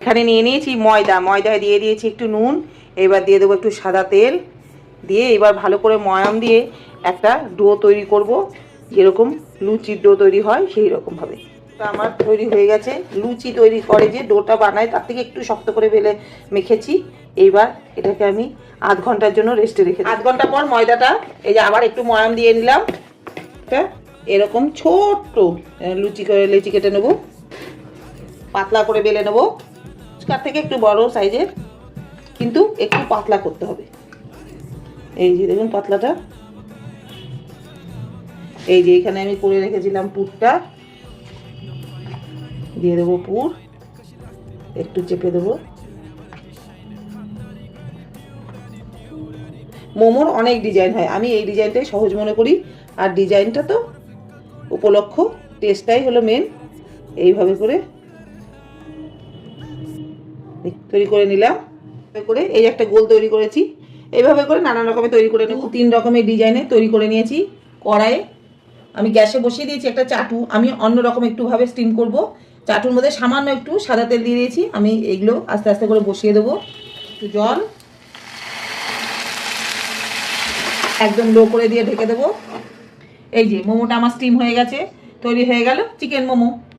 এখানে নিয়ে নিয়েছি ময়দা, ময়দায় দিয়ে দিয়েছি একটু নুন, এবার দিয়ে দেবো একটু সাদা তেল, দিয়ে এবার ভালো করে ময়াম দিয়ে একটা ডো তৈরি করব, যেরকম লুচির ডো তৈরি হয় সেই রকমভাবে। আমার তৈরি হয়ে গেছে। লুচি তৈরি করে যে ডোটা বানায় তার থেকে একটু শক্ত করে বেলে মেখেছি। এইবার এটাকে আমি আধ ঘন্টার জন্য রেস্টে রেখে দিই। আধ ঘন্টা পর ময়দাটা এই যে আবার একটু ময়াম দিয়ে নিলাম, এটা এরকম ছোট্ট লুচি করে লেচি কেটে নেবো, পাতলা করে বেলে নেবো, তার থেকে একটু বড় সাইজের, কিন্তু একটু পাতলা করতে হবে। এই যে দেখুন পাতলাটা, এই যে এখানে আমি করে রেখেছিলাম পুরটা, দিয়ে দেবো পুর, একটু চেপে দেবো। মোমোর অনেক ডিজাইন হয়, আমি এই ডিজাইনটাই সহজ মনে করি, আর ডিজাইনটা তো উপলক্ষ, টেস্টটাই হলো মেন। এইভাবে করে তৈরি করে নিলাম, করে এই একটা গোল তৈরি করেছি। এইভাবে করে নানান রকমের তৈরি করে নেব। 3 রকমের ডিজাইনে তৈরি করে নিয়েছি। কড়াইয়ে আমি গ্যাসে বসিয়ে দিয়েছি একটা চাটু, আমি অন্য রকম একটুভাবে স্টিম করব। চাটুর মধ্যে সামান্য একটু সাদা তেল দিয়ে দিয়েছি। আমি এগুলো আস্তে আস্তে করে বসিয়ে দেবো। একটু জল একদম লো করে দিয়ে ঢেকে দেবো। এই যে মোমোটা আমার স্টিম হয়ে গেছে, তৈরি হয়ে গেল চিকেন মোমো।